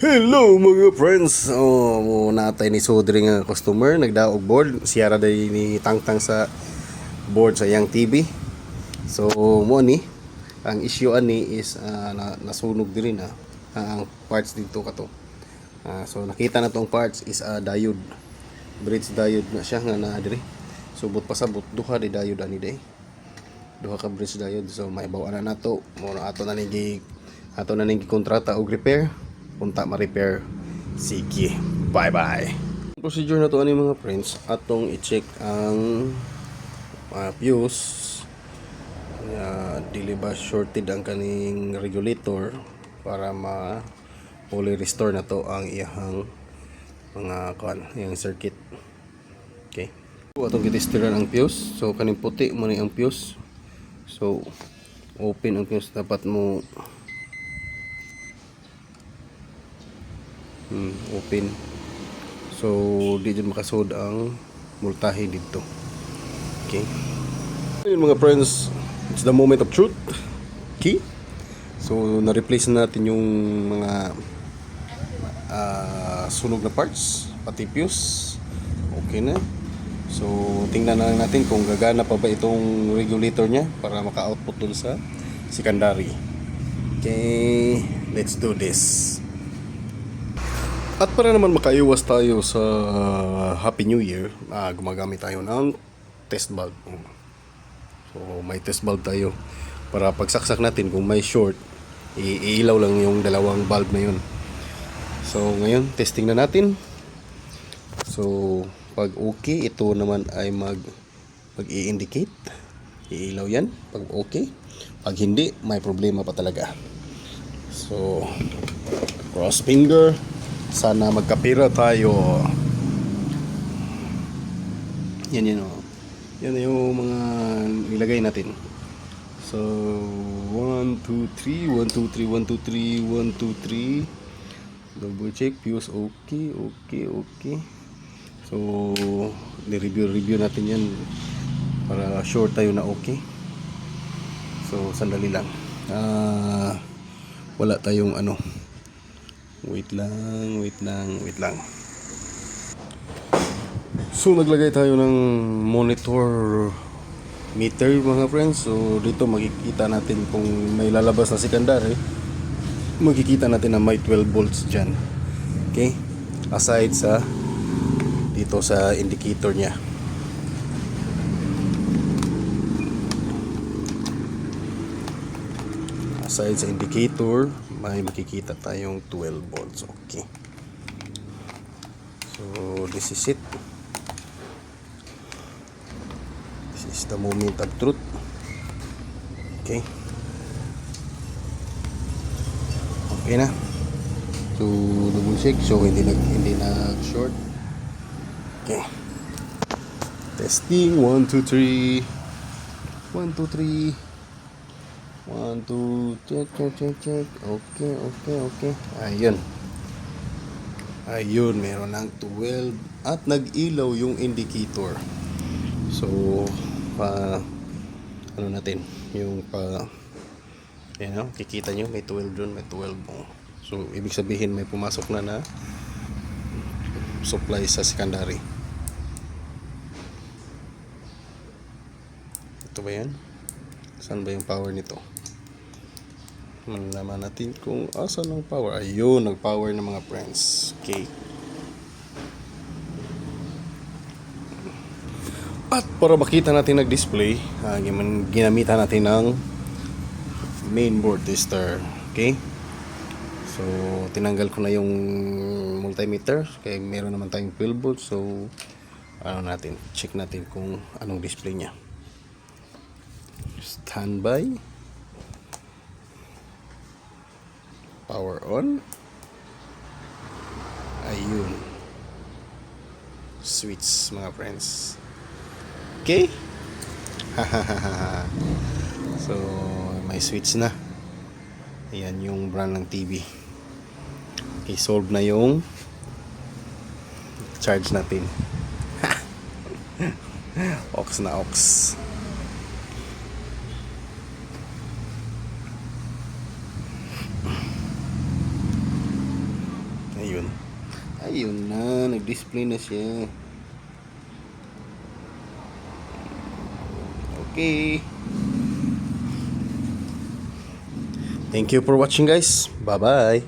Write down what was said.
Hello mga friends! Natay ni Sodri nga customer, nagdaog board. Siya ra day ni tangtang sa board sa iyang TV. So, mo ni, ang issue ani is nasunog diri na ang parts dito kato. So, nakita na tong parts is diode. Bridge diode na siya nga na diri. Subot pasabot, duha di diode ani day. Duha ka bridge diode. So, may bawaan na nato. Mo ato na ning kontrata og repair. Punta ma-repair. Sige, bye bye. Procedure na to ani mga friends, atong i-check ang fuse. Dili ba shorted ang kaning regulator para fully restore na to ang iyang mga iyang circuit. Okay, so atong gitestiran ang fuse. So kaning puti mo ni ang fuse. So open ang fuse, dapat mo open. So di dyan makasod ang multahe dito. Okay, ayun mga friends, it's the moment of truth. Okay, so na-replace natin yung mga sunog na parts, pati fuse. Okay na. So tingnan na lang natin kung gagana pa ba itong regulator nya para maka-output dun sa secondary. Okay, let's do this. At para naman makaiwas tayo sa Happy New Year, gumagamit tayo ng test bulb. So may test bulb tayo para pagsaksak natin kung may short, iilaw lang yung dalawang bulb na yun. So ngayon, testing na natin. So pag okay, ito naman ay mag-i-indicate. Iilaw yan pag okay. Pag hindi, may problema pa talaga. So cross finger. Sana magkapira tayo. Yan o. Yan yung mga nilagay natin. So 1, 2, 3 1, 2, 3 1, 2, 3 1, 2, 3. Double check. Fuse okay. So ni-review natin yan para sure tayo na okay. So sandali lang. Wala tayong Wait lang. So naglagay tayo ng monitor meter mga friends. So dito makikita natin kung may lalabas na secondary. Makikita natin na may 12 volts dyan. Okay, aside sa dito sa indicator nya. Aside sa indicator, may makikita tayong 12 volts. Okay, so this is it. This is the moment of truth. Okay, na. So double check, so hindi na short. Okay, testing. 1, 2, 3 1, 2, 3 1, 2, check. Okay. Ayun, meron ng 12 at nag-ilaw yung indicator. So natin yung kikita nyo may 12 dun, may 12. So ibig sabihin may pumasok na supply sa secondary. Ito ba yan? Saan ba yung power nito? Malalaman natin kung asan ang power. Ayun, nag-power ng mga friends. Okay. At para makita natin nag-display, ginamitan natin ng mainboard tester. Okay. So tinanggal ko na yung multimeter kaya meron naman tayong 12 volts. So check natin kung anong display nya. Standby. Power on. Ayun. Switch mga friends. Okay. So may switch na. Ayan yung brand ng TV. Okay, solve na yung charge natin. Aux na aux. Ayun. Ayun na, nag-display na siya. Okay. Thank you for watching guys. Bye-bye.